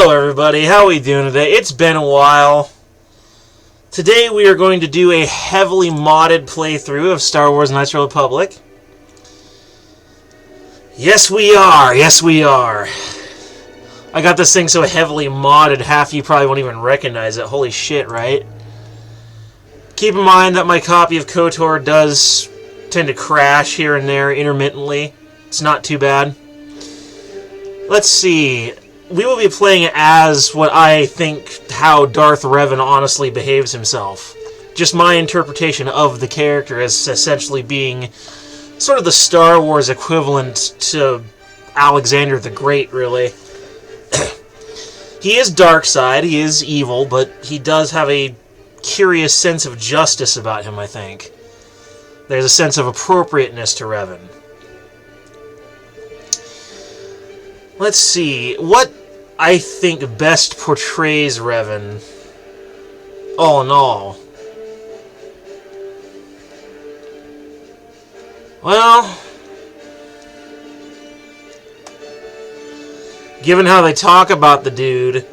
Hello everybody, how are we doing today? It's been a while. Today we are going to do a heavily modded playthrough of Star Wars Knights of the Republic. Yes we are, yes we are. I got this thing so heavily modded, half of you probably won't even recognize it. Holy shit, right? Keep in mind that my copy of Kotor does tend to crash here and there intermittently. It's not too bad. Let's see. We will be playing as what I think how Darth Revan honestly behaves himself. Just my interpretation of the character as essentially being sort of the Star Wars equivalent to Alexander the Great, really. He is dark side, he is evil, but he does have a curious sense of justice about him, I think. There's a sense of appropriateness to Revan. Let's see, what I think best portrays Revan, all in all. Well, given how they talk about the dude,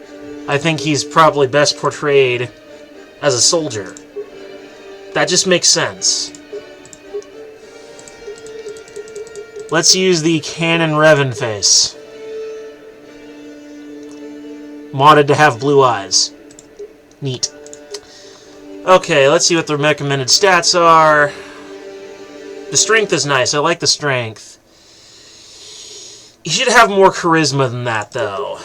I think he's probably best portrayed as a soldier. That just makes sense. Let's use the canon Revan face. Modded to have blue eyes. Neat. Okay, let's see what the recommended stats are. The strength is nice. I like the strength. You should have more charisma than that, though.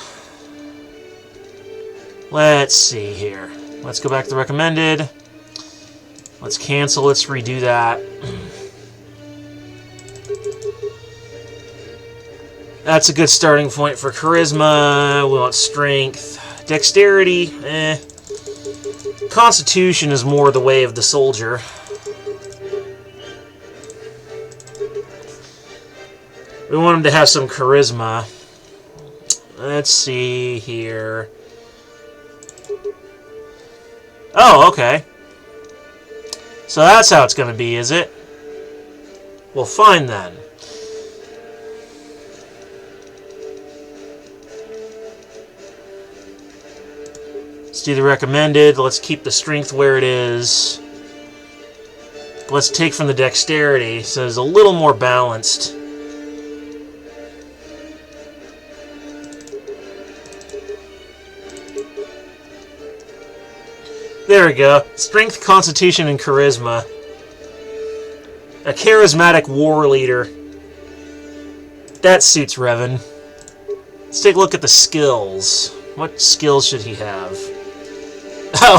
Let's see here. Let's go back to the recommended. Let's cancel. Let's redo that. That's a good starting point for charisma. We want strength. Dexterity, Constitution is more the way of the soldier. We want him to have some charisma. Let's see here. Oh, okay. So that's how it's going to be, is it? Well, fine then. Let's do the recommended. Let's keep the strength where it is. Let's take from the dexterity, so it's a little more balanced. There we go. Strength, constitution, and charisma. A charismatic war leader. That suits Revan. Let's take a look at the skills. What skills should he have?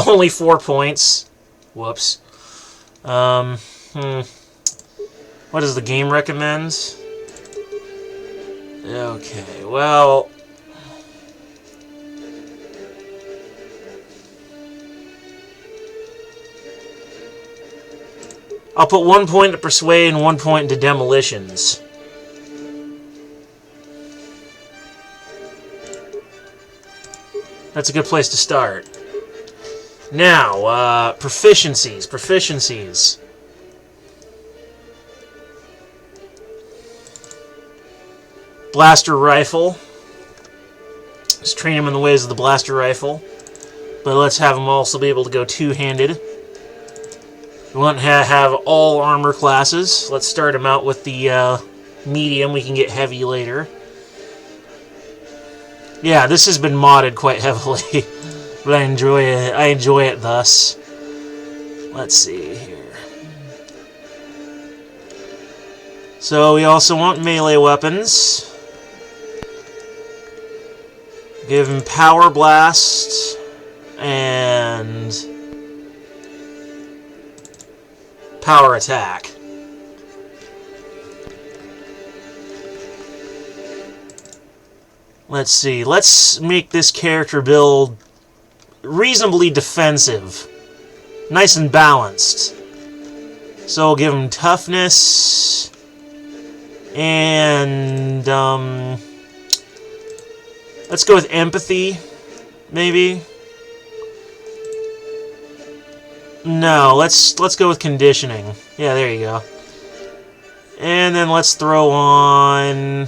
Only 4 points. Whoops. What does the game recommend? Okay, well... I'll put 1 point into Persuade and 1 point into Demolitions. That's a good place to start. Now, proficiencies. Blaster rifle. Let's train him in the ways of the blaster rifle. But let's have him also be able to go two-handed. We want to have all armor classes. Let's start him out with the medium. We can get heavy later. Yeah, this has been modded quite heavily. But I enjoy it thus. Let's see here. So we also want melee weapons. Give him Power Blast and Power Attack. Let's see. Let's make this character build reasonably defensive. Nice and balanced. So we'll give him toughness. And, let's go with empathy, maybe. No, let's go with conditioning. Yeah, there you go. And then let's throw on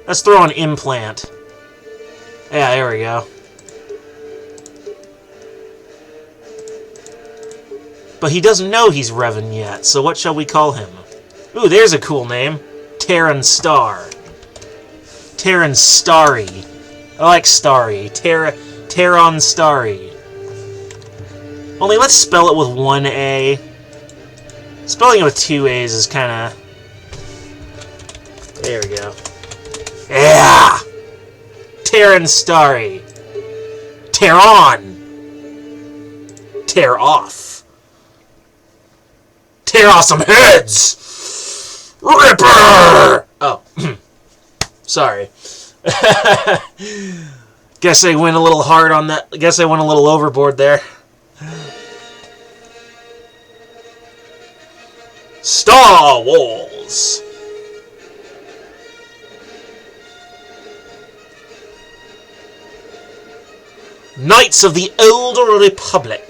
Let's throw an implant. Yeah, there we go. But he doesn't know he's Revan yet, so what shall we call him? Ooh, there's a cool name. Terran Star. Terran Starry. I like Starry. Terran Starry. Only let's spell it with one A. Spelling it with two A's is kind of... There we go. Yeah! Terran Starry. Tear on! Tear off. Tear off some heads! Ripper! Oh. Sorry. Guess I went a little hard on that. Guess I went a little overboard there. Star Wars! Knights of the Old Republic.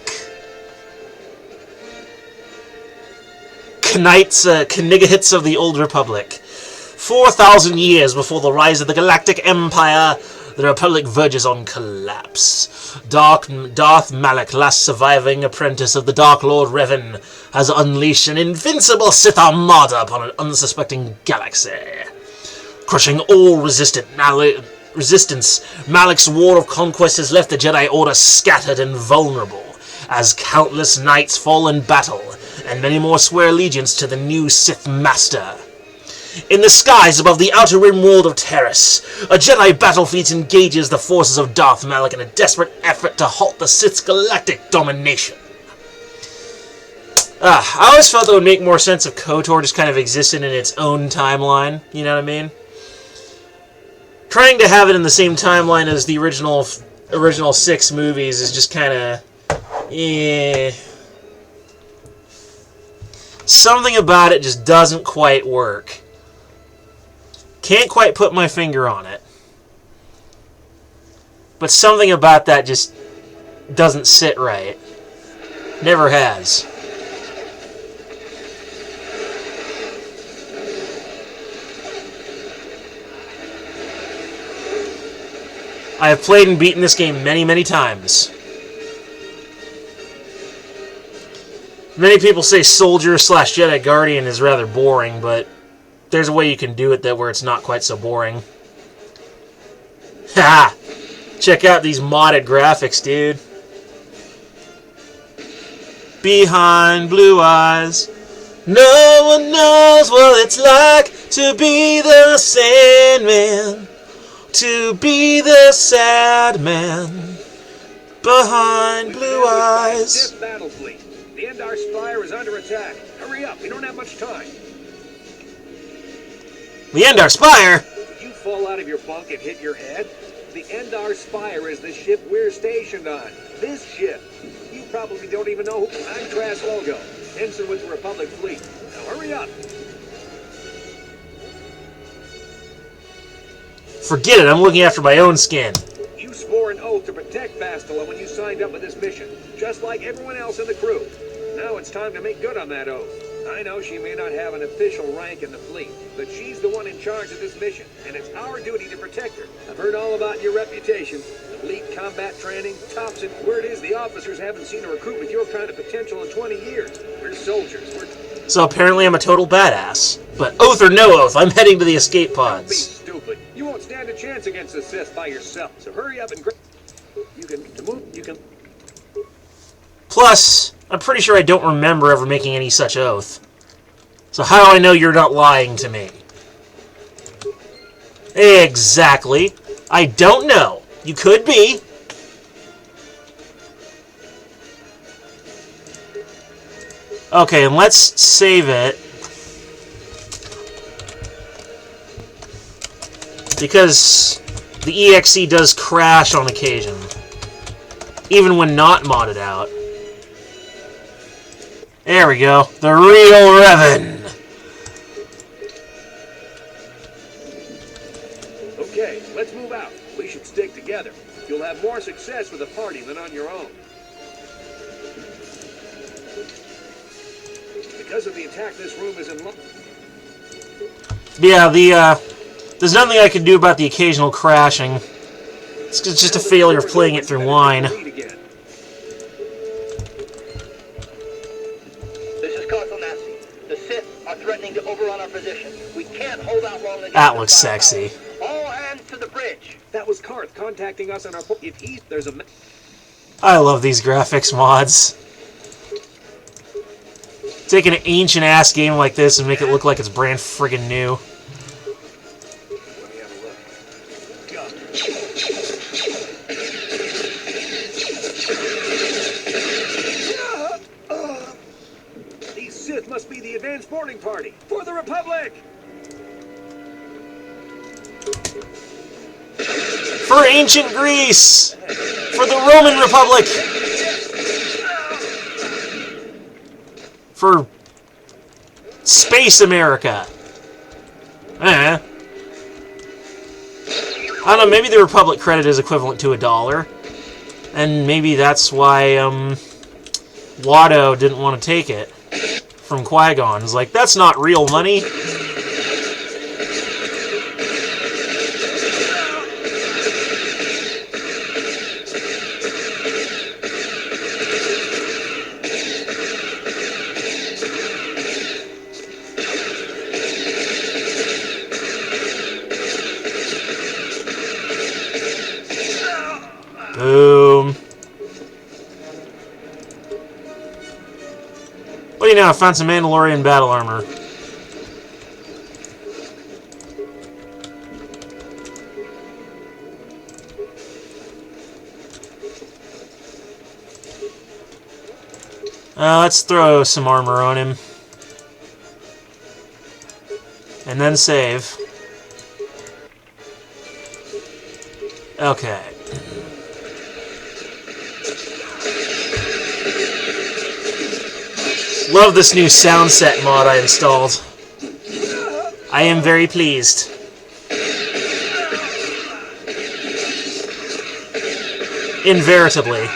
Knights of the Old Republic. 4,000 years before the rise of the Galactic Empire, the Republic verges on collapse. Darth Malak, last surviving apprentice of the Dark Lord Revan, has unleashed an invincible Sith armada upon an unsuspecting galaxy. Crushing all resistance, Malak's war of conquest has left the Jedi Order scattered and vulnerable, as countless knights fall in battle, and many more swear allegiance to the new Sith Master. In the skies above the outer rim world of Terrace, a Jedi battle fleet engages the forces of Darth Malak in a desperate effort to halt the Sith's galactic domination. I always felt it would make more sense if KOTOR just kind of existed in its own timeline, you know what I mean? Trying to have it in the same timeline as the original 6 movies is just kind of... Something about it just doesn't quite work. Can't quite put my finger on it. But something about that just doesn't sit right. Never has. I have played and beaten this game many, many times. Many people say Soldier/Jedi Guardian is rather boring, but there's a way you can do it that where it's not quite so boring. Ha! Check out these modded graphics, dude. Behind blue eyes, no one knows what it's like to be the Sandman, to be the sad man. Behind blue eyes. Battle fleet. The Endar Spire is under attack. Hurry up, we don't have much time. The Endar Spire? Did you fall out of your bunk and hit your head? The Endar Spire is the ship we're stationed on. This ship. You probably don't even know who... I'm Trask Logo, ensign with the Republic fleet. Now hurry up. Forget it, I'm looking after my own skin. You swore an oath to protect Bastila when you signed up with this mission, just like everyone else in the crew. Now it's time to make good on that oath. I know she may not have an official rank in the fleet, but she's the one in charge of this mission, and it's our duty to protect her. I've heard all about your reputation. Elite combat training, tops, and word is the officers haven't seen a recruit with your kind of potential in 20 years. We're soldiers. So apparently I'm a total badass. But oath or no oath, I'm heading to the escape Don't be pods. stupid. You won't stand a chance against the Sith by yourself, so hurry up and grab... You can... Plus, I'm pretty sure I don't remember ever making any such oath. So how do I know you're not lying to me? Exactly. I don't know. You could be. Okay, and let's save it. Because the EXE does crash on occasion. Even when not modded out. There we go. The real Revan. Okay, let's move out. We should stick together. You'll have more success with a party than on your own. Because of the attack, this room is in... Yeah, there's nothing I can do about the occasional crashing. It's just a failure of playing it through wine. This is Kotor. The Sith are threatening to overrun our position. We can't hold out long against That looks sexy. All hands to the bridge. That was Karth contacting us on our... If he... There's a... I love these graphics mods. Take an ancient-ass game like this and make it look like it's brand friggin' new. Let me have a look. These Sith must be the advanced boarding party for the Republic. For ancient Greece! For the Roman Republic! For Space America! I don't know, maybe the Republic credit is equivalent to $1. And maybe that's why, Watto didn't want to take it from Qui-Gon. It's like, that's not real money. Boom. What do you know? I found some Mandalorian battle armor. Let's throw some armor on him. And then save. Okay. Love this new sound set mod I installed. I am very pleased. Inveritably.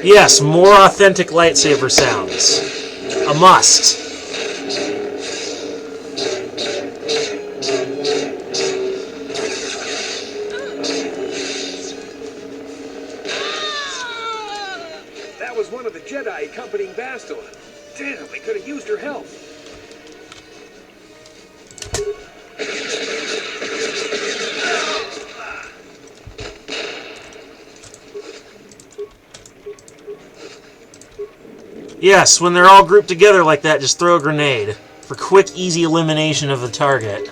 Yes, more authentic lightsaber sounds. A must. That was one of the Jedi accompanying Bastila. Damn, we could have used her help. Yes, when they're all grouped together like that, just throw a grenade. For quick, easy elimination of the target.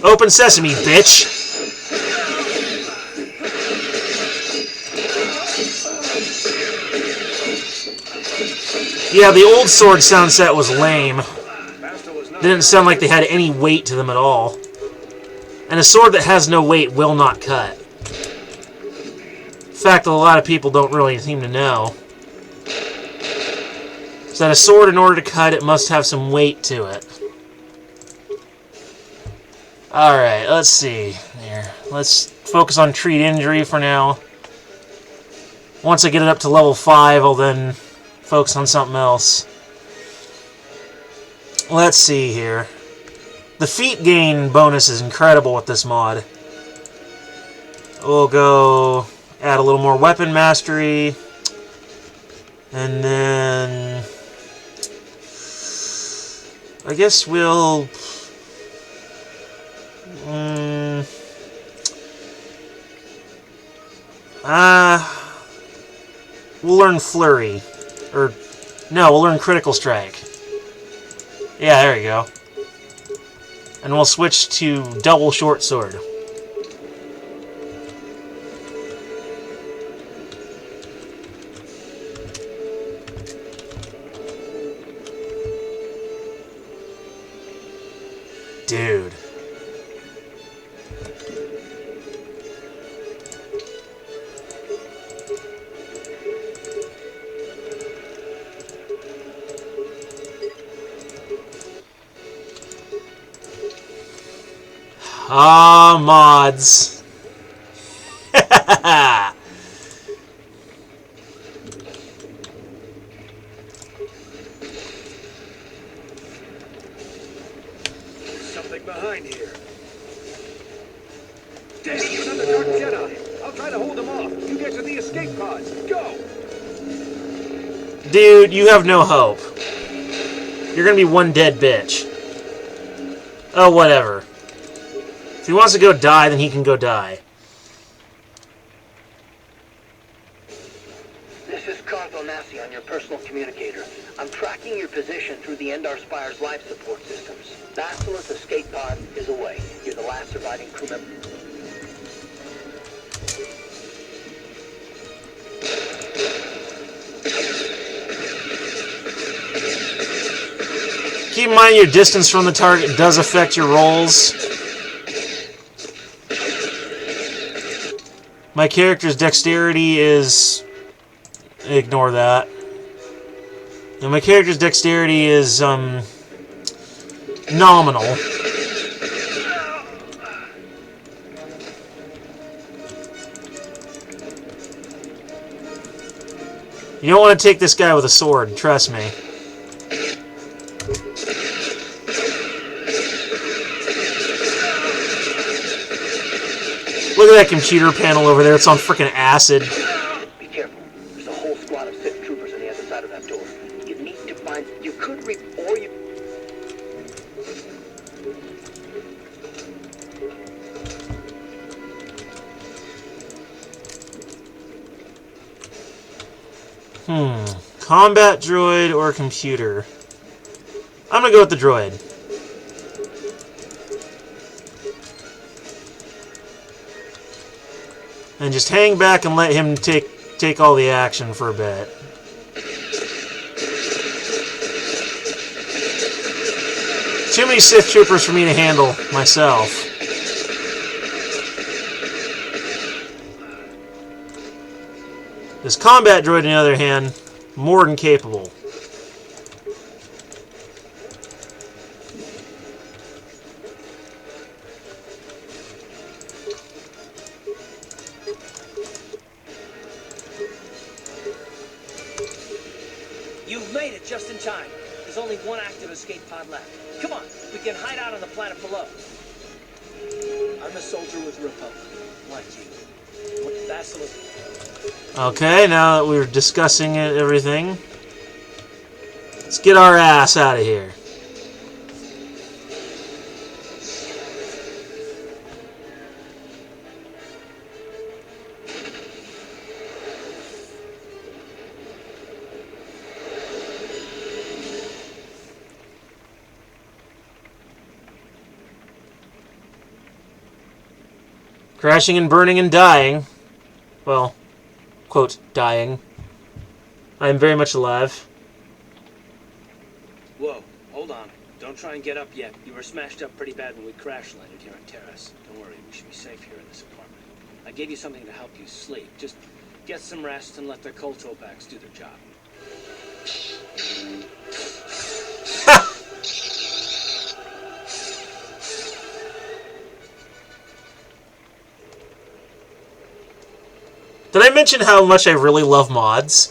Open sesame, bitch! Yeah, the old sword sound set was lame. Didn't sound like they had any weight to them at all. And a sword that has no weight will not cut. Fact that a lot of people don't really seem to know. Is that a sword, in order to cut, it must have some weight to it. Alright, let's see. Here. Let's focus on treat injury for now. Once I get it up to level 5, I'll then focus on something else. Let's see here. The feat gain bonus is incredible with this mod. We'll go add a little more weapon mastery. And then I guess we'll we'll learn Flurry. Or no, we'll learn Critical Strike. Yeah, there you go. And we'll switch to Double Short Sword. Dude. Ah, mods. Something behind here. Damn, another dark Jedi. I'll try to hold them off. You get to the escape pods. Go! Dude, you have no hope. You're gonna be one dead bitch. Oh, whatever. If he wants to go die, then he can go die. This is Kotor on your personal communicator. I'm tracking your position through the Endar Spire's life support systems. Basilisk's escape pod is away. You're the last surviving crew member. Keep in mind your distance from the target does affect your rolls. My character's dexterity is... Ignore that. And my character's dexterity is, nominal. You don't want to take this guy with a sword, trust me. Look at that computer panel over there, it's on frickin' acid. Be careful. There's a whole squad of Sith troopers on the other side of that door. You need to find... You could reap or you... Combat droid or computer? I'm gonna go with the droid. And just hang back and let him take all the action for a bit. Too many Sith troopers for me to handle myself. This combat droid, on the other hand, more than capable. You've made it just in time. There's only one active escape pod left. Come on, we can hide out on the planet below. I'm a soldier with Republic, like you. What Basilisk? Okay, now that we're discussing everything, let's get our ass out of here. Crashing and burning and dying. Well, quote, dying. I am very much alive. Whoa, hold on. Don't try and get up yet. You were smashed up pretty bad when we crash landed here on Terrace. Don't worry, we should be safe here in this apartment. I gave you something to help you sleep. Just get some rest and let their Kotor backs do their job. Did I mention how much I really love mods?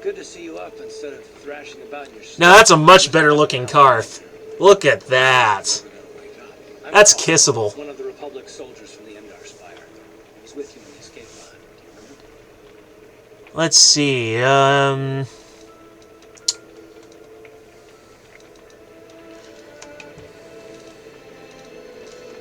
Good to see you up instead of thrashing about in your Now that's a much better looking Karth. Look at that. That's kissable. One of the Republic soldiers from the Endar Spire. He's with you in the escape pod. Let's see,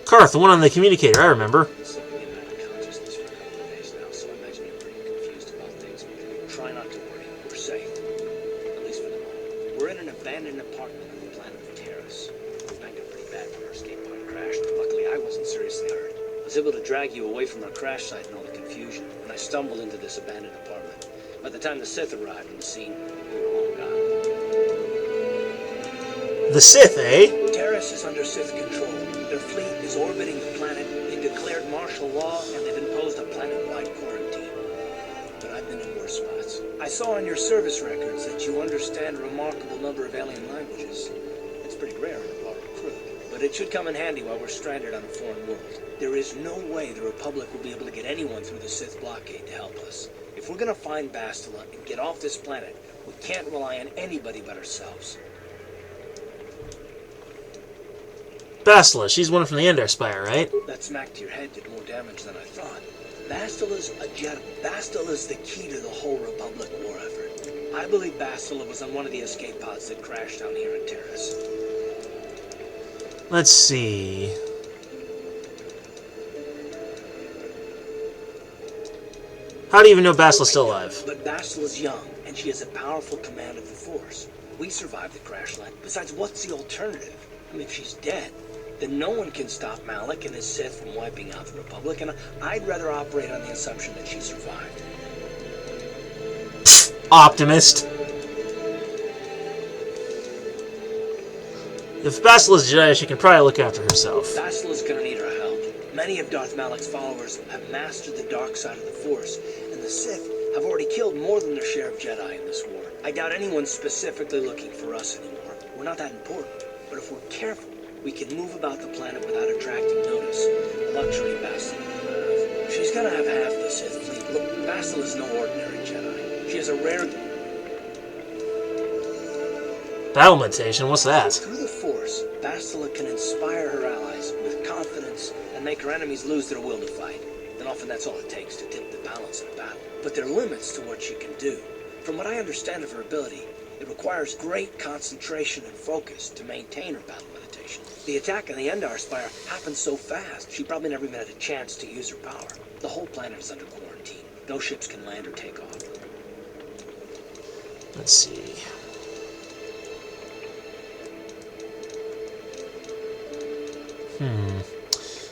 Karth, the one on the communicator, I remember. Slipping in and out of consciousness for a couple of days now, so I imagine you're pretty confused about things. Try not to worry. We're safe. At least for the moment. We're in an abandoned apartment on the planet of Terrace. We banged up pretty bad when our escape pod crashed, but luckily I wasn't seriously hurt. I was able to drag you away from our crash site and all the confusion, and I stumbled into this abandoned apartment. By the time the Sith arrived on the scene, we were long gone. The Sith, eh? Terrace is under Sith control. Their fleet is orbiting the planet. They've declared martial law, and they've imposed a planet-wide quarantine. But I've been in worse spots. I saw on your service records that you understand a remarkable number of alien languages. It's pretty rare in a borrowed crew, but it should come in handy while we're stranded on a foreign world. There is no way the Republic will be able to get anyone through the Sith blockade to help us. If we're gonna find Bastila and get off this planet, we can't rely on anybody but ourselves. Bastila, she's one from the Endar Spire, right? That smack to your head did more damage than I thought. Bastila's a Jedi. Bastila's the key to the whole Republic war effort. I believe Bastila was on one of the escape pods that crashed down here in Terrace. Let's see. How do you even know Bastila's still alive? But Bastila's young, and she has a powerful command of the Force. We survived the crash land. Besides, what's the alternative? I mean, if she's dead, then no one can stop Malik and his Sith from wiping out the Republic, and I'd rather operate on the assumption that she survived. Optimist. If Bastila's Jedi, she can probably look after herself. Bastila's gonna need our help. Many of Darth Malik's followers have mastered the dark side of the Force, and the Sith have already killed more than their share of Jedi in this war. I doubt anyone's specifically looking for us anymore. We're not that important, but if we're careful, we can move about the planet without attracting notice. A luxury Bastila will have. She's gonna have half the Sith fleet. Look, Bastila's no ordinary Jedi. She has a rare... Battle meditation, what's that? Through the Force, Bastila can inspire her allies with confidence and make her enemies lose their will to fight. And often that's all it takes to tip the balance in a battle. But there are limits to what she can do. From what I understand of her ability, it requires great concentration and focus to maintain her battle meditation. The attack on the Endar Spire happened so fast, she probably never even had a chance to use her power. The whole planet is under quarantine. No ships can land or take off. Let's see.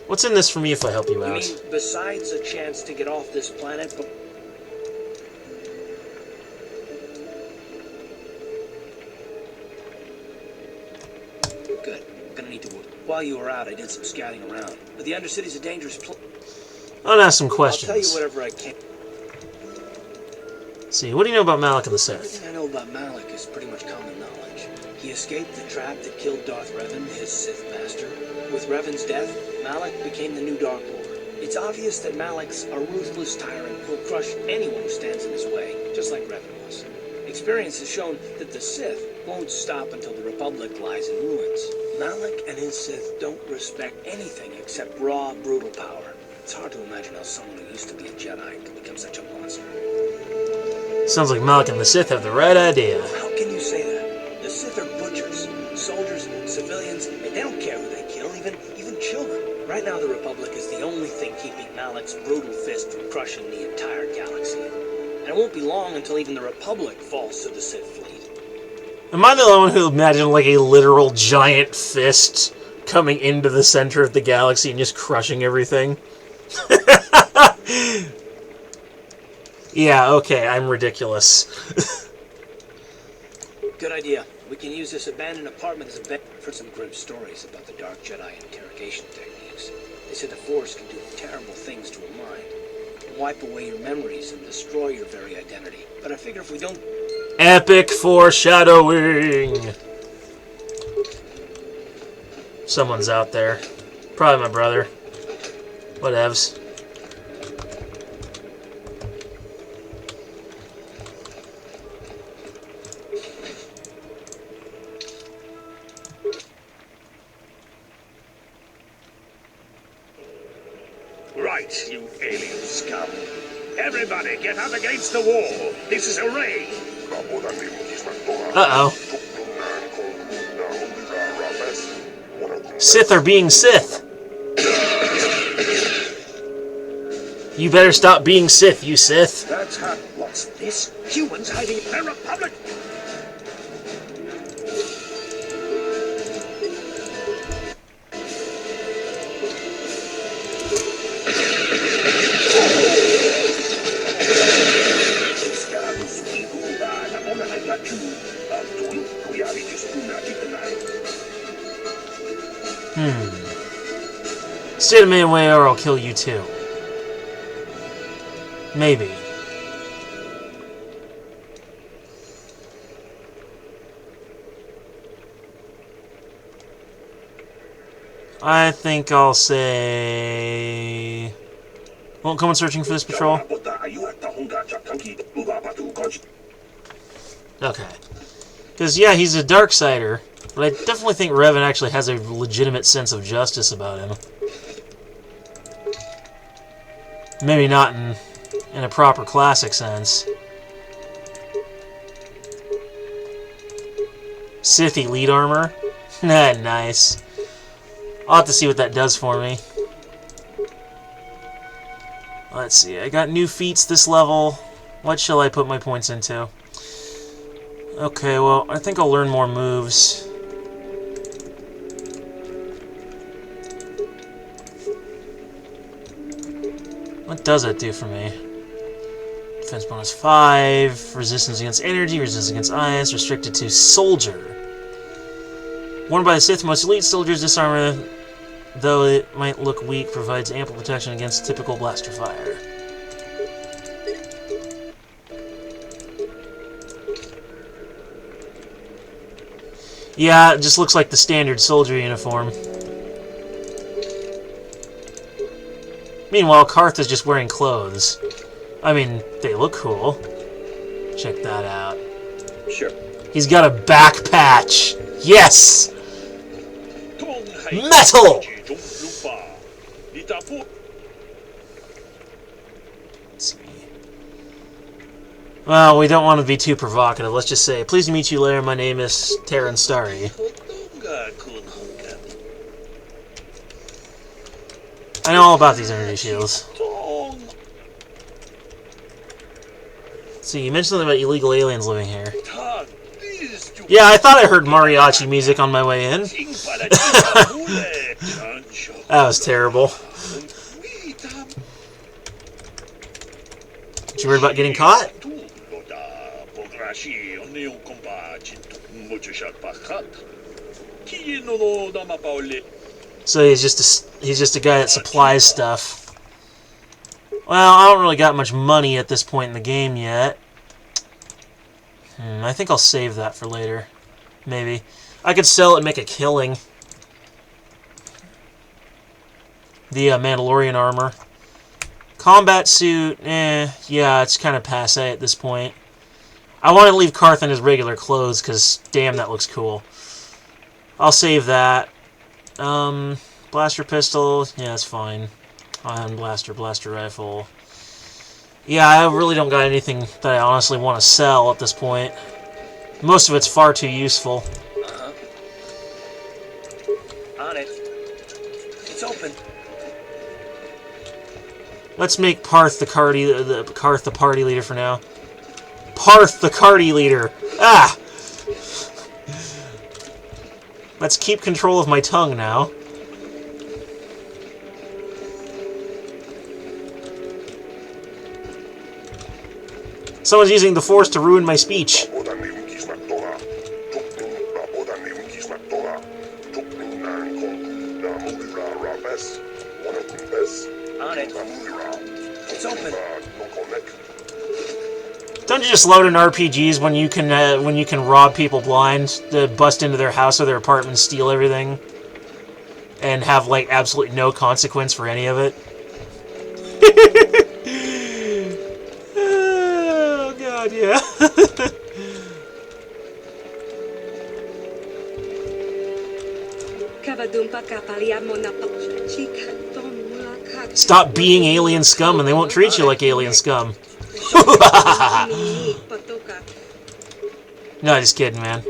What's in this for me if I help you out? You mean, besides a chance to get off this planet, but... Good. I'm gonna need to work. While you were out, I did some scouting around. But the Undercity's a dangerous place. I'll ask some questions. I'll tell you whatever I can. Let's see, what do you know about Malik and the Sith? Everything I know about Malik is pretty much common knowledge. He escaped the trap that killed Darth Revan, his Sith master. With Revan's death, Malik became the new Dark Lord. It's obvious that Malik's a ruthless tyrant who will crush anyone who stands in his way, just like Revan was. Experience has shown that the Sith won't stop until the Republic lies in ruins. Malik and his Sith don't respect anything except raw, brutal power. It's hard to imagine how someone who used to be a Jedi could become such a monster. Sounds like Malik and the Sith have the right idea. How can you say that? The Sith are butchers, soldiers, civilians, and they don't care who they kill, even children. Right now, the Republic is the only thing keeping Malik's brutal fist from crushing the entire galaxy. And it won't be long until even the Republic falls to the Sith fleet. Am I the only one who imagined like a literal giant fist coming into the center of the galaxy and just crushing everything? Yeah, okay, I'm ridiculous. Good idea. We can use this abandoned apartment as a bed for some grim stories about the Dark Jedi interrogation techniques. They said the Force can do terrible things to a mind. Wipe away your memories and destroy your very identity. But I figure if we don't... Epic foreshadowing! Someone's out there. Probably my brother. Whatevs. right, you alien scum. Everybody, get up against the wall. This is a raid. Uh-oh. Sith are being Sith. You better stop being Sith, you Sith. That's how. What's this? Humans hiding in the Republic? Stay the main way or I'll kill you too. Maybe. I think I'll say... Won't come on searching for this patrol? Okay. Because, yeah, he's a Darksider, but I definitely think Revan actually has a legitimate sense of justice about him. Maybe not in a proper classic sense. Sith Elite Armor? Nice. I'll have to see what that does for me. Let's see, I got new feats this level. What shall I put my points into? Okay, well, I think I'll learn more moves. What does that do for me? Defense bonus 5, resistance against energy, resistance against ice, restricted to soldier. Worn by the Sith, most elite soldiers, this armor, though it might look weak, provides ample protection against typical blaster fire. Yeah, it just looks like the standard soldier uniform. Meanwhile, Karth is just wearing clothes. I mean, they look cool. Check that out. Sure. He's got a back patch! Yes! Metal! Let's see. Well, we don't want to be too provocative. Let's just say, pleased to meet you, Lair. My name is Terran Starry. I know all about these energy shields. See, you mentioned something about illegal aliens living here. Yeah, I thought I heard mariachi music on my way in. That was terrible. Did you worry about getting caught? So he's just a guy that supplies stuff. Well, I don't really got much money at this point in the game yet. I think I'll save that for later. Maybe. I could sell it and make a killing. The Mandalorian armor. Combat suit, yeah, it's kind of passé at this point. I want to leave Karth in his regular clothes, because, damn, that looks cool. I'll save that. Blaster pistol, yeah, that's fine. Ion blaster, blaster rifle. Yeah, I really don't got anything that I honestly want to sell at this point. Most of it's far too useful. On it. It's open. Let's make Parth the party leader for now. Parth the party leader. Ah! Let's keep control of my tongue now. Someone's using the Force to ruin my speech. On it. It's open. Don't you just load in RPGs when you can rob people blind, to bust into their house or their apartment, steal everything, and have like absolutely no consequence for any of it? Oh god, yeah. Stop being alien scum and they won't treat you like alien scum. No, just kidding, man.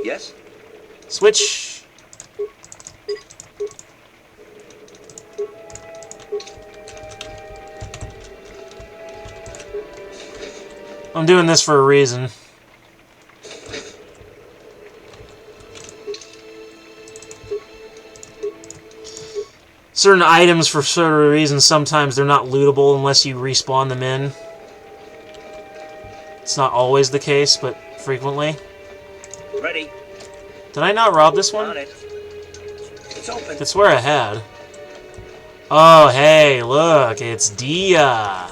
Yes? Switch. I'm doing this for a reason. Certain items, for certain reasons, sometimes they're not lootable unless you respawn them in. It's not always the case, but frequently. Ready? Did I not rob this one? On it. It's open. I swear I had. Oh, hey, look, it's Dia.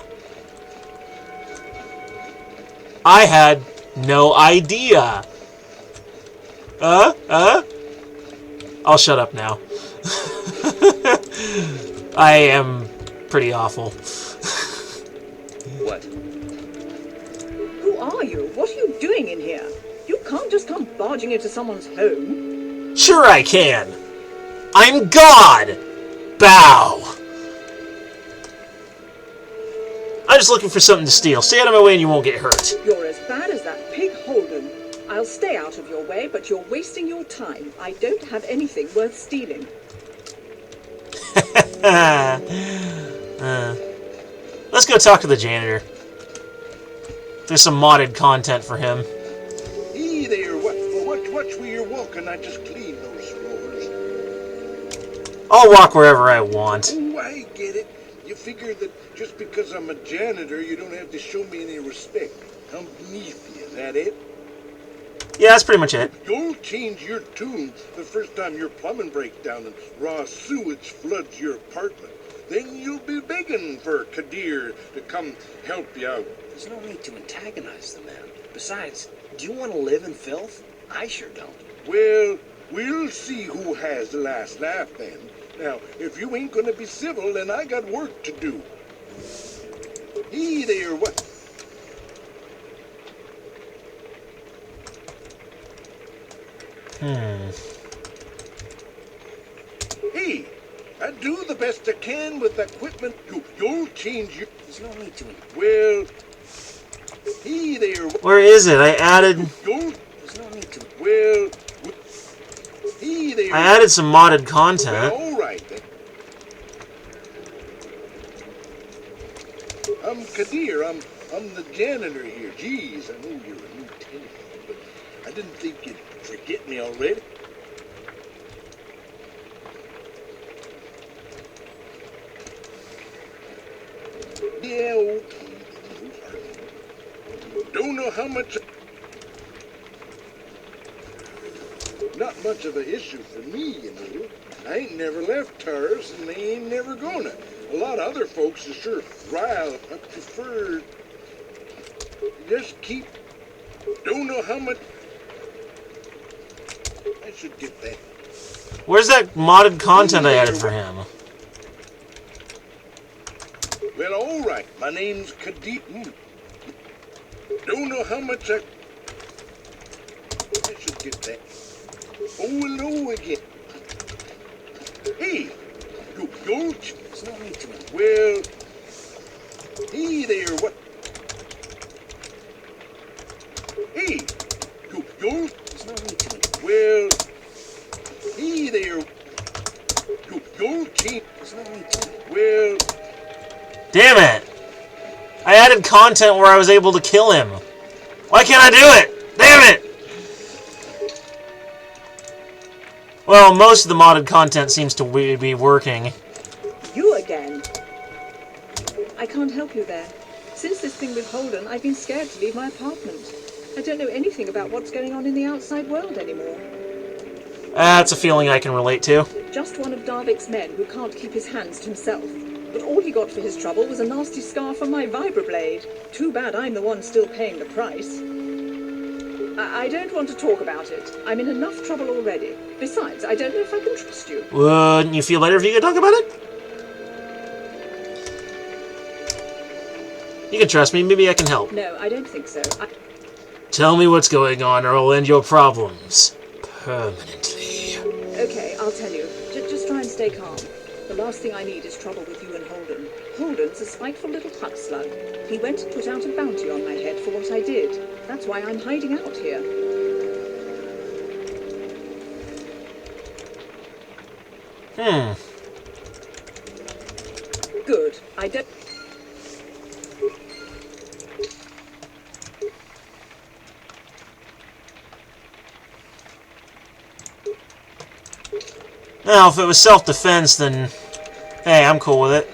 I had no idea. I'll shut up now. I am pretty awful. What? Who are you? What are you doing in here? You can't just come barging into someone's home. Sure I can. I'm God. Bow. I'm just looking for something to steal. Stay out of my way and you won't get hurt. You're as bad as that pig Holden. I'll stay out of your way, but you're wasting your time. I don't have anything worth stealing. Let's go talk to the janitor. There's some modded content for him. Hey there, watch where you're walking. I just cleaned those floors. I'll walk wherever I want. Oh, I get it. You figure that just because I'm a janitor, you don't have to show me any respect. I'm beneath you, is that it? Yeah, that's pretty much it. You'll change your tune the first time your plumbing breaks down and raw sewage floods your apartment. Then you'll be begging for Kadir to come help you out. There's no need to antagonize the man. Besides, do you want to live in filth? I sure don't. Well, we'll see who has the last laugh then. Now, if you ain't gonna be civil, then I got work to do. Hey there, what? Hey, I do the best I can with the equipment. You'll change your... There's no need to... Well, hey there, Where is it? I added There's no need to... well, hey there. I added some modded content. Well, all right then. I'm Kadir. I'm the janitor here. Geez, I know you're a lieutenant, but I didn't think you'd forget me already. Yeah, okay. Don't know how much... Not much of an issue for me, you know. I ain't never left Taurus, and they ain't never gonna. A lot of other folks are sure rile. I prefer... Just keep... Don't know how much... I should get that. Where's that modded content I added for him? Well, all right. My name's Kadir. Don't know how much I should get that. Oh, hello again. Hey, you don't. There's no need to... Well, hey there, what? Hey, you don't. There's no need to... Well, hey there. You don't change. There's no need to... Well, Damn it! I added content where I was able to kill him. Why can't I do it? Damn it! Well, most of the modded content seems to be working. You again? I can't help you there. Since this thing with Holden, I've been scared to leave my apartment. I don't know anything about what's going on in the outside world anymore. That's a feeling I can relate to. Just one of Darvik's men who can't keep his hands to himself. But all he got for his trouble was a nasty scar from my vibroblade. Too bad I'm the one still paying the price. I don't want to talk about it. I'm in enough trouble already. Besides, I don't know if I can trust you. Wouldn't you feel better if you could talk about it? You can trust me. Maybe I can help. No, I don't think so. Tell me what's going on, or I'll end your problems permanently. Okay, I'll tell you. Just try and stay calm. The last thing I need is trouble with you and Holden. Holden's a spiteful little hut slug. He went and put out a bounty on my head for what I did. That's why I'm hiding out here. Good. I don't... Now, if it was self-defense, then... Hey, I'm cool with it.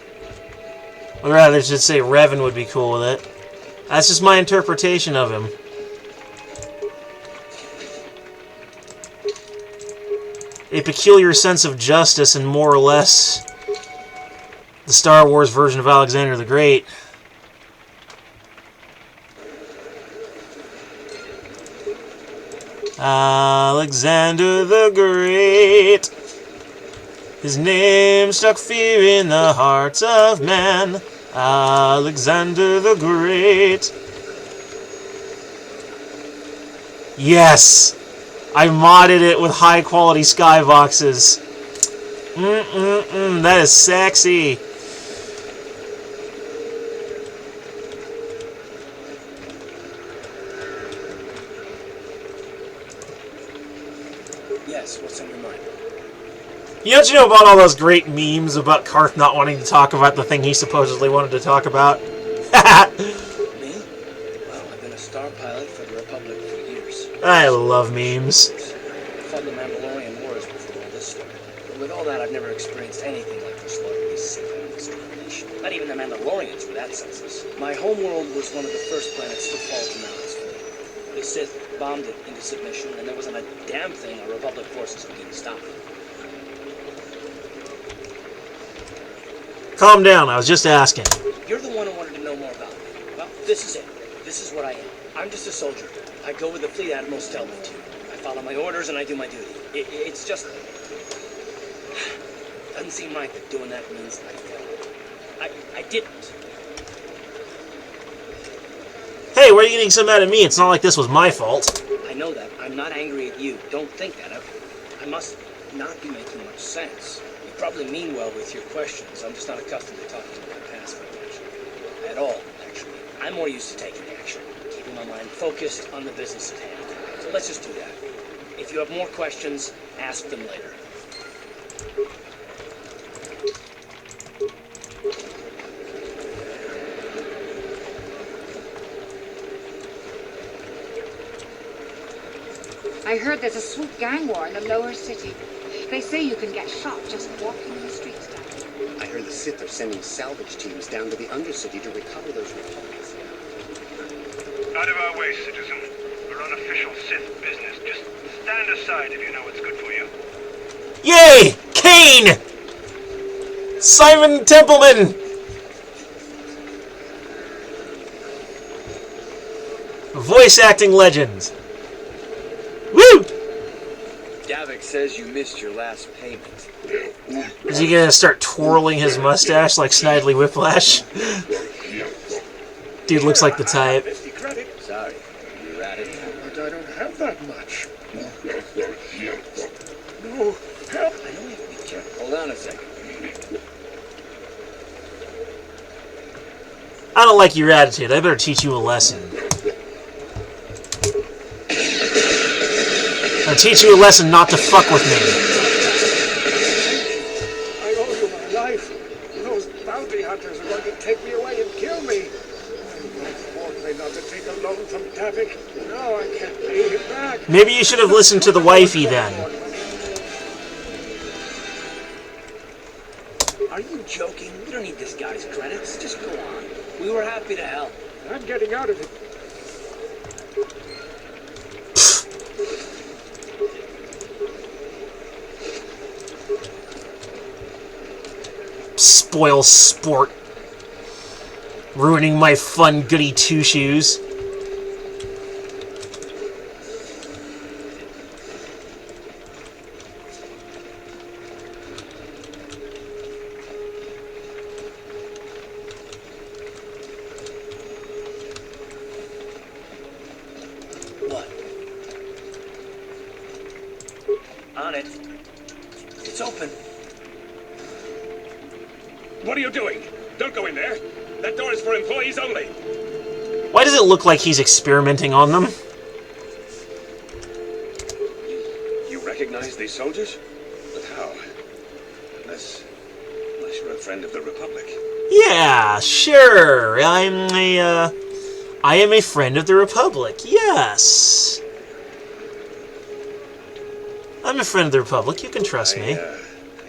Or rather, I should say Revan would be cool with it. That's just my interpretation of him. A peculiar sense of justice and more or less the Star Wars version of Alexander the Great. Alexander the Great. His name struck fear in the hearts of man. Alexander the Great. Yes! I modded it with high quality skyboxes. That is sexy. Yes, what's on your mind? Don't you know about all those great memes about Karth not wanting to talk about the thing he supposedly wanted to talk about? Me? Well, I've been a star pilot for the Republic for years. I love memes. I fought the Mandalorian Wars before all this started. But with all that, I've never experienced anything like the slaughter we sent out of this generation. Not even the Mandalorians were that senseless. My homeworld was one of the first planets to fall to Mal's fleet. The Sith bombed it into submission, and there wasn't a damn thing our Republic forces could do to stop it. Calm down, I was just asking. You're the one who wanted to know more about me. Well, this is it. This is what I am. I'm just a soldier. I go where the fleet admirals tell me to. I follow my orders and I do my duty. It's just... doesn't seem right that doing that means I failed. I didn't. Hey, why are you getting so mad at me? It's not like this was my fault. I know that. I'm not angry at you. Don't think that. I must not be making much sense. You probably mean well with your questions. I'm just not accustomed to talking to my past very much. At all, actually. I'm more used to taking action, keeping my mind focused on the business at hand. So let's just do that. If you have more questions, ask them later. I heard there's a swoop gang war in the lower city. They say you can get shot just walking the streets down. I heard the Sith are sending salvage teams down to the Undercity to recover those republics. Out of our way, citizen. We're on official Sith business. Just stand aside if you know what's good for you. Yay! Kane! Simon Templeman! Voice acting legends. Woo! Davik says you missed your last payment. Is he gonna start twirling his mustache like Snidely Whiplash? Dude looks like the type. 50 credit. Sorry, you ratted. But I don't have that much. No, help. I know you have to be careful. Hold on a second. I don't like your attitude. I better teach you a lesson. I'll teach you a lesson not to fuck with me. I owe you my life. Those bounty hunters are going to take me away and kill me. I warned me not to take a loan from Davik. Now I can't pay him back. Maybe you should have listened to the wifey then. Are you joking? We don't need this guy's credits. Just go on. We were happy to help. I'm getting out of it. Spoil sport. Ruining my fun goody two-shoes. It's open. What are you doing? Don't go in there. That door is for employees only. Why does it look like he's experimenting on them? You recognize these soldiers? But how? Unless you're a friend of the Republic. Yeah, sure. I am a friend of the Republic. Yes. I'm a friend of the Republic. You can trust me. I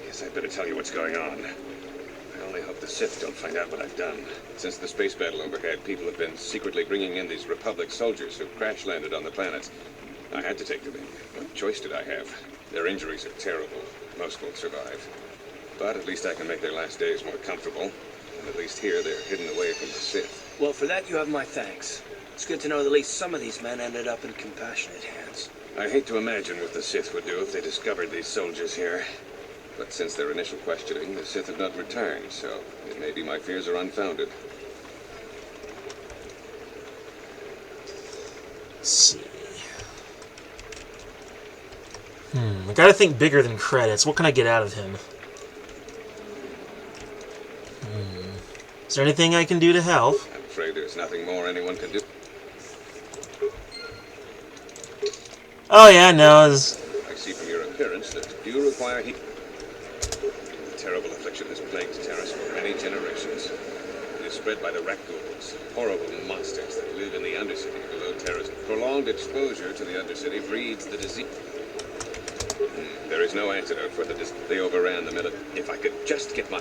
guess I'd better tell you what's going on. I only hope the Sith don't find out what I've done. Since the space battle overhead, people have been secretly bringing in these Republic soldiers who crash-landed on the planets. I had to take them in. What choice did I have? Their injuries are terrible. Most won't survive. But at least I can make their last days more comfortable. And at least here they're hidden away from the Sith. Well, for that you have my thanks. It's good to know that at least some of these men ended up in compassionate hands. I hate to imagine what the Sith would do if they discovered these soldiers here. But since their initial questioning, the Sith have not returned, so it may be my fears are unfounded. Let's see. I gotta think bigger than credits. What can I get out of him? Is there anything I can do to help? I'm afraid there's nothing more anyone can do. Oh yeah, no. I see from your appearance that you require heat. The terrible affliction has plagued Terrace for many generations. It is spread by the Rakghouls, horrible monsters that live in the Undercity below Terrace. Prolonged exposure to the Undercity breeds the disease. There is no antidote for the disease. They overran the military. If I could just get my...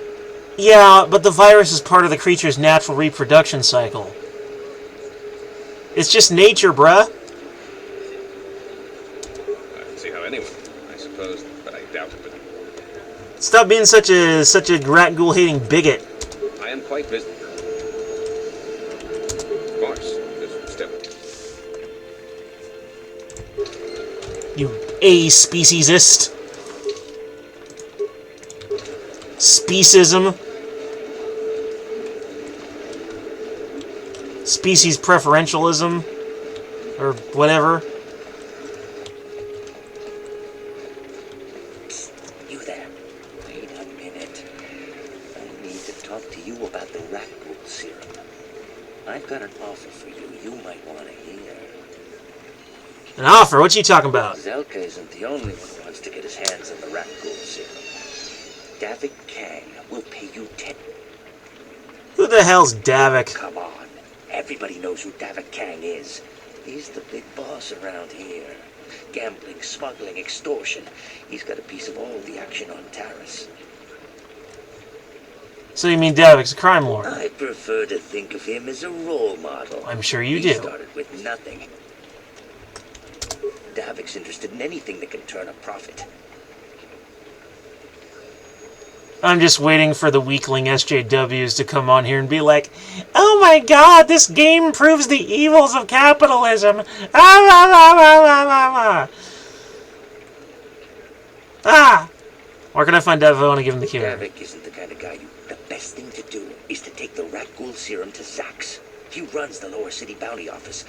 Yeah, but the virus is part of the creature's natural reproduction cycle. It's just nature, bruh. I don't see how anyone... I suppose, but I doubt it. But Stop being such a rat ghoul hating bigot. I am quite busy. Of course, this step... You a-speciesist. Speciesism. Species preferentialism. Or whatever. You there. Wait a minute. I need to talk to you about the Rakghoul serum. I've got an offer for you might want to hear. An offer? What you talking about? Zelka isn't the only one who wants to get his hands on the Rakghoul serum. Davik Kang will pay you 10. Who the hell's Davik? Come on. Everybody knows who Davik Kang is. He's the big boss around here. Gambling, smuggling, extortion. He's got a piece of all the action on Taris. So you mean Davik's a crime lord? I prefer to think of him as a role model. I'm sure you He do. started with nothing. Davik's interested in anything that can turn a profit. I'm just waiting for the weakling SJWs to come on here and be like, oh my god, this game proves the evils of capitalism. Ah, la, la, la, la, la, la. Ah! Where can I find Davik? I want to give him the cure. Davik isn't the kind of guy you... The best thing to do is to take the Rakghoul serum to Zax. He runs the lower city bounty office.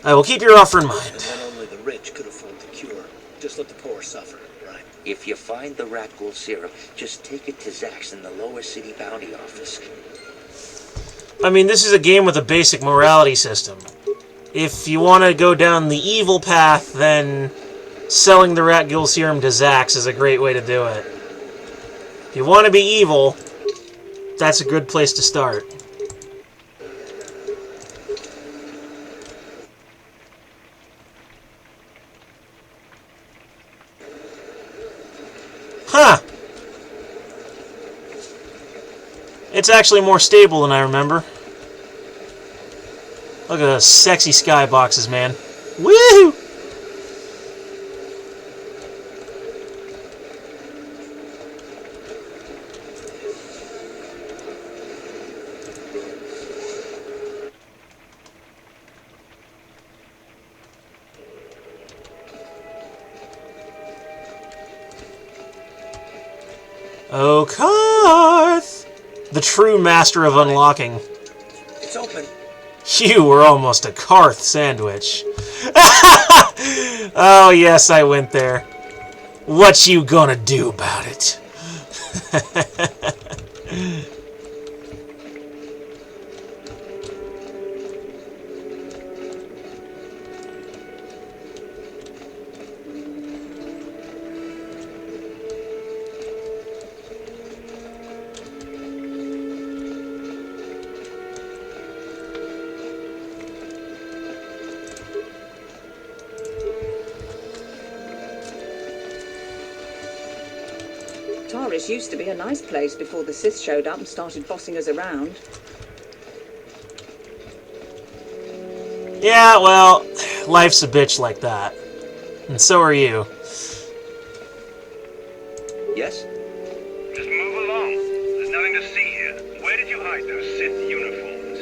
I will keep your offer in mind. And then only the rich could afford the cure. Just let the poor suffer, right? If you find the Rakghoul serum, just take it to Zax in the lower city bounty office. I mean, this is a game with a basic morality system. If you want to go down the evil path, then selling the Rakghoul serum to Zax is a great way to do it. If you want to be evil, that's a good place to start. Huh. It's actually more stable than I remember. Look at those sexy skyboxes, man. Woo! Oh, Karth! The true master of unlocking. It's open. You were almost a Karth sandwich. Oh, yes, I went there. What you gonna do about it? Taris used to be a nice place before the Sith showed up and started bossing us around. Yeah, well, life's a bitch like that. And so are you. Yes? Just move along. There's nothing to see here. Where did you hide those Sith uniforms?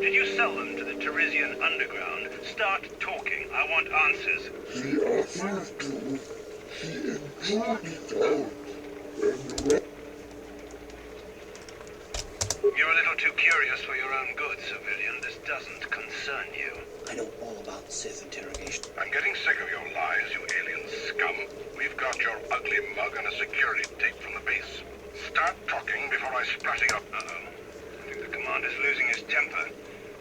Did you sell them to the Teresian underground? Start talking. I want answers. He offered to. He enjoyed it out. You're a little too curious for your own good, civilian. This doesn't concern you. I know all about Sith interrogation. I'm getting sick of your lies, you alien scum. We've got your ugly mug and a security tape from the base. Start talking before I splat you up. Uh-oh. I think the commander's losing his temper.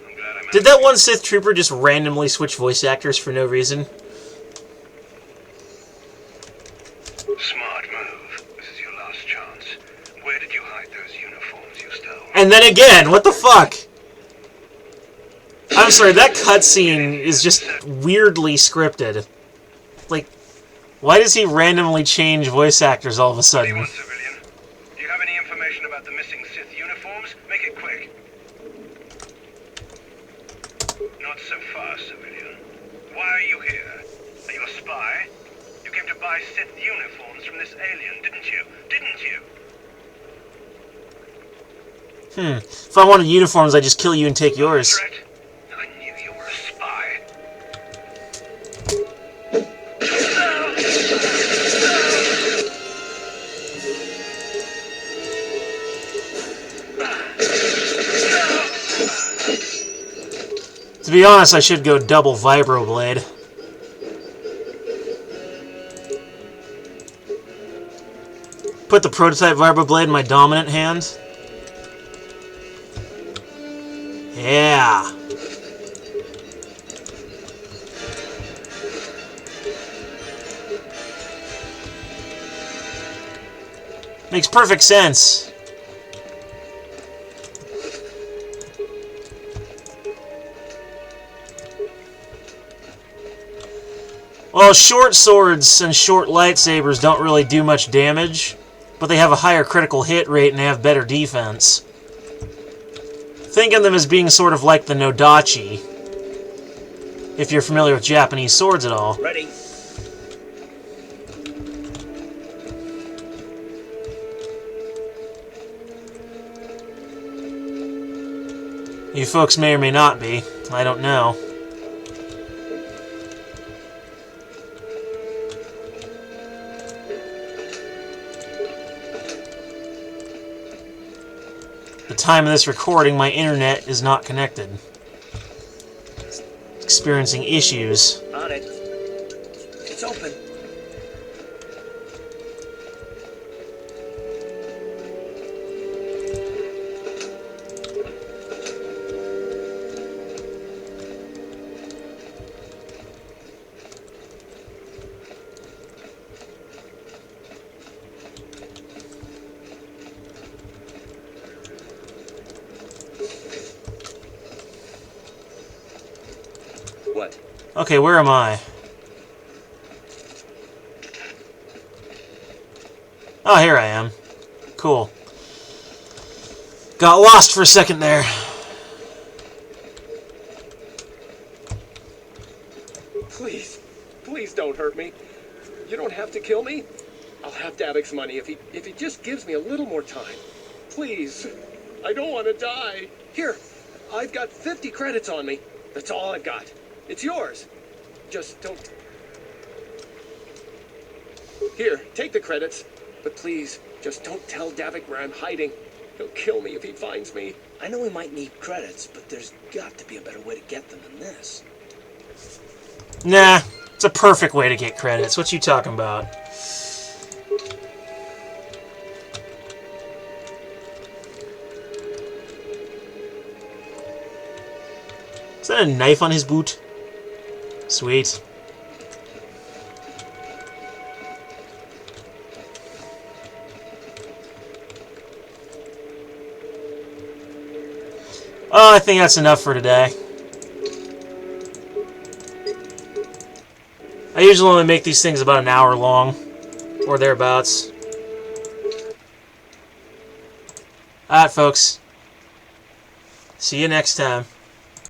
I'm glad I'm... Did that one Sith trooper just randomly switch voice actors for no reason? Smart move. This is your last chance. Where did you hide those uniforms you stole? And then again, what the fuck? I'm sorry, that cutscene is just weirdly scripted. Like, why does he randomly change voice actors all of a What do sudden? you want, civilian? Do you have any information about the missing Sith uniforms? Make it quick. Not so fast, civilian. Why are you here? Are you a spy? You came to buy Sith uniforms from this alien, didn't you? Didn't you? If I wanted uniforms, I'd just kill you and take yours. Threat? I knew you were a spy. To be honest, I should go double vibroblade. Put the prototype vibroblade in my dominant hand. Yeah. Makes perfect sense. Well, short swords and short lightsabers don't really do much damage, but they have a higher critical hit rate and they have better defense. Think of them as being sort of like the Nodachi, if you're familiar with Japanese swords at all. Ready? You folks may or may not be. I don't know. At the time of this recording, my internet is not connected. It's experiencing issues. On it. It's open. What? Okay, where am I? Oh, here I am. Cool. Got lost for a second there. Please, please don't hurt me. You don't have to kill me. I'll have Davik's money if he just gives me a little more time. Please, I don't want to die. Here, I've got 50 credits on me. That's all I've got. It's yours. Just don't... Here, take the credits. But please, just don't tell Davik where I'm hiding. He'll kill me if he finds me. I know we might need credits, but there's got to be a better way to get them than this. Nah, It's a perfect way to get credits. What you talking about? Is that a knife on his boot? Sweet. Oh, I think that's enough for today. I usually only make these things about an hour long, or thereabouts. Alright, folks. See you next time.